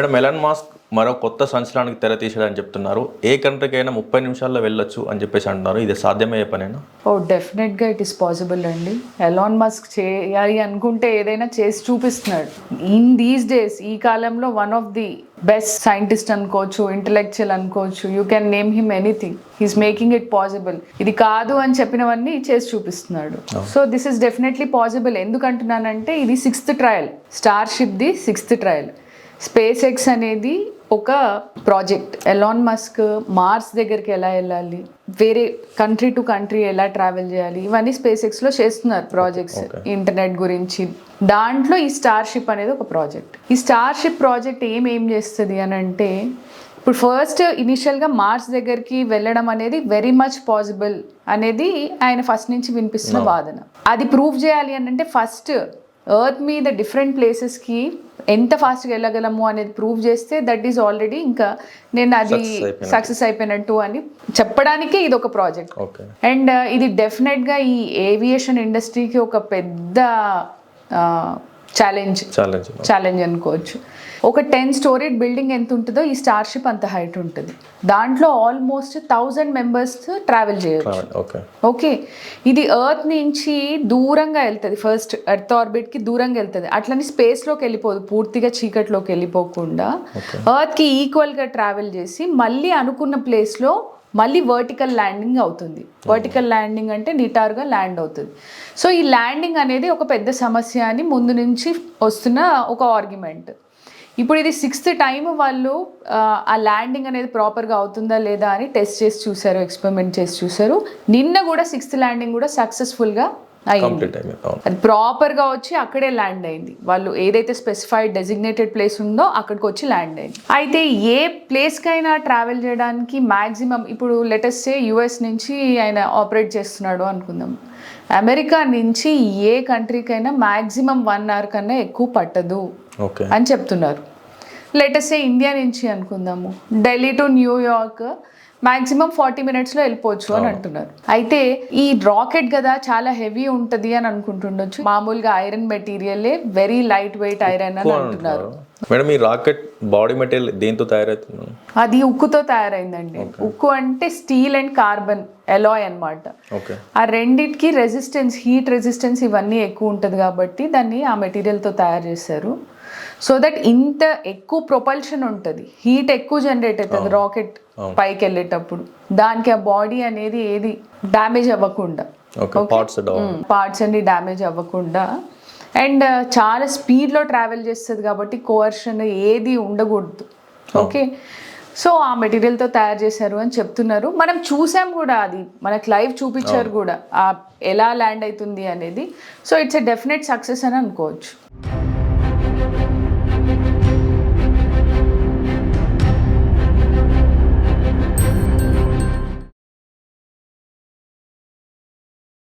Madam Elon Musk మరో కొత్త సంచలనానికి తెర తీసాడని చెప్తున్నారు. ఏ కంట్రీకైనా 30 నిమిషాల్లో వెళ్ళొచ్చు అని చెప్పేసి అంటున్నారు. ఇది సాధ్యమయ్యే పనేనా? డెఫినెట్గా ఇట్ ఈస్ పాసిబుల్ అండి. ఎలాన్ మస్క్ చేయాలి అనుకుంటే ఏదైనా చేసి చూపిస్తున్నాడు. ఇన్ దీస్ డేస్, ఈ కాలంలో one of the best scientist అనుకోవచ్చు, ఇంటలెక్చువల్ అనుకోవచ్చు, you can name him anything. He's making it possible. ఇది కాదు అని చెప్పినవన్నీ చేసి చూపిస్తున్నాడు. So this is definitely possible. ఎందుకంటున్నానంటే ఇది 6th ట్రయల్, స్టార్షిప్ది 6th ట్రయల్. స్పేస్ ఎక్స్ అనేది ఒక ప్రాజెక్ట్. ఎలాన్ మస్క్ మార్స్ దగ్గరికి ఎలా వెళ్ళాలి, వేరే కంట్రీ టు కంట్రీ ఎలా ట్రావెల్ చేయాలి, ఇవన్నీ స్పేస్ ఎక్స్లో చేస్తున్నారు ప్రాజెక్ట్స్. ఇంటర్నెట్ గురించి దాంట్లో ఈ స్టార్షిప్ అనేది ఒక ప్రాజెక్ట్. ఈ స్టార్షిప్ ప్రాజెక్ట్ ఏం చేస్తుంది అని అంటే, ఇప్పుడు ఫస్ట్ ఇనిషియల్గా మార్స్ దగ్గరికి వెళ్ళడం అనేది వెరీ మచ్ పాసిబుల్ అనేది ఆయన ఫస్ట్ నుంచి వినిపిస్తున్న వాదన. అది ప్రూవ్ చేయాలి అని అంటే ఫస్ట్ ఎర్త్ మీద డిఫరెంట్ ప్లేసెస్కి ఎంత ఫాస్ట్గా వెళ్ళగలము అనేది ప్రూవ్ చేస్తే దట్ ఈస్ ఆల్రెడీ ఇంకా నేను అది సక్సెస్ అయిపోయినట్టు అని చెప్పడానికే ఇది ఒక ప్రాజెక్ట్. అండ్ ఇది డెఫినెట్గా ఈ ఏవియేషన్ ఇండస్ట్రీకి ఒక పెద్ద ఛాలెంజ్ అనుకోవచ్చు. ఒక 10 స్టోరీడ్ బిల్డింగ్ ఎంత ఉంటుందో ఈ స్టార్షిప్ అంత హైట్ ఉంటుంది. దాంట్లో ఆల్మోస్ట్ 1000 మెంబర్స్ ట్రావెల్ చేయొచ్చు. ఓకే, ఇది ఎర్త్ నుంచి దూరంగా వెళ్తుంది. ఫస్ట్ ఎర్త్ ఆర్బిట్కి దూరంగా వెళ్తుంది. అట్లని స్పేస్లోకి వెళ్ళిపోదు, పూర్తిగా చీకట్లోకి వెళ్ళిపోకుండా ఎర్త్కి ఈక్వల్గా ట్రావెల్ చేసి మళ్ళీ అనుకున్న ప్లేస్లో మళ్ళీ వర్టికల్ ల్యాండింగ్ అవుతుంది. వర్టికల్ ల్యాండింగ్ అంటే నిటారుగా ల్యాండ్ అవుతుంది. సో ఈ ల్యాండింగ్ అనేది ఒక పెద్ద సమస్య అని ముందు నుంచి వస్తున్న ఒక ఆర్గ్యుమెంట్. ఇప్పుడు ఇది 6th టైం వాళ్ళు ఆ ల్యాండింగ్ అనేది ప్రాపర్గా అవుతుందా లేదా అని టెస్ట్ చేసి చూసారు, ఎక్స్పెరిమెంట్ చేసి చూసారు. నిన్న కూడా 6th ల్యాండింగ్ కూడా సక్సెస్ఫుల్గా అయింది. అది ప్రాపర్గా వచ్చి అక్కడే ల్యాండ్ అయింది. వాళ్ళు ఏదైతే స్పెసిఫైడ్ డెసిగ్నేటెడ్ ప్లేస్ ఉందో అక్కడికి వచ్చి ల్యాండ్ అయింది. అయితే ఏ ప్లేస్కైనా ట్రావెల్ చేయడానికి మ్యాక్సిమం, ఇప్పుడు లెటెస్ట్ సే యుఎస్ నుంచి ఆయన ఆపరేట్ చేస్తున్నాడు అనుకుందాం, అమెరికా నుంచి ఏ కంట్రీకైనా మ్యాక్సిమం 1 hour కన్నా ఎక్కువ పట్టదు అని చెప్తున్నారు. లెటెస్ట్ సే ఇండియా నుంచి అనుకుందాము, ఢిల్లీ టు న్యూయార్క్ మ్యాక్సిమం 40 minutesలో వెళ్ళిపోవచ్చు అని అంటున్నారు. అయితే ఈ రాకెట్ కదా చాలా హెవీ ఉంటుంది అని అనుకుంటుండొచ్చు. మామూలుగా ఐరన్ మెటీరియలే, వెరీ లైట్ వెయిట్ ఐరన్ అని అంటున్నారు. మేడం, ఈ రాకెట్ బాడీ మెటీరియల్ దేంతో తయారైతుంది? అది ఉక్కుతో తయారైందండి. ఉక్కు అంటే స్టీల్ అండ్ కార్బన్ ఎలాయ్ అన్నమాట. ఆ రెండింటికి రెసిస్టెన్స్, హీట్ రెసిస్టెన్స్ ఇవన్నీ ఎక్కువ ఉంటుంది కాబట్టి దాన్ని ఆ మెటీరియల్తో తయారు చేశారు. సో దట్ ఇంత ఎక్కువ ప్రొపల్షన్ ఉంటుంది, హీట్ ఎక్కువ జనరేట్ అవుతుంది రాకెట్ పైకి వెళ్ళేటప్పుడు. దానికి ఆ బాడీ అనేది ఏది డ్యామేజ్ అవ్వకుండా, పార్ట్స్ అన్ని డ్యామేజ్ అవ్వకుండా, అండ్ చాలా స్పీడ్లో ట్రావెల్ చేస్తుంది కాబట్టి కోవర్షన్ ఏది ఉండకూడదు. ఓకే, సో ఆ మెటీరియల్తో తయారు చేశారు అని చెప్తున్నారు. మనం చూసాం కూడా, అది మనకు లైవ్ చూపించారు కూడా ఎలా ల్యాండ్ అవుతుంది అనేది. So it's a definite success అని అనుకోవచ్చు.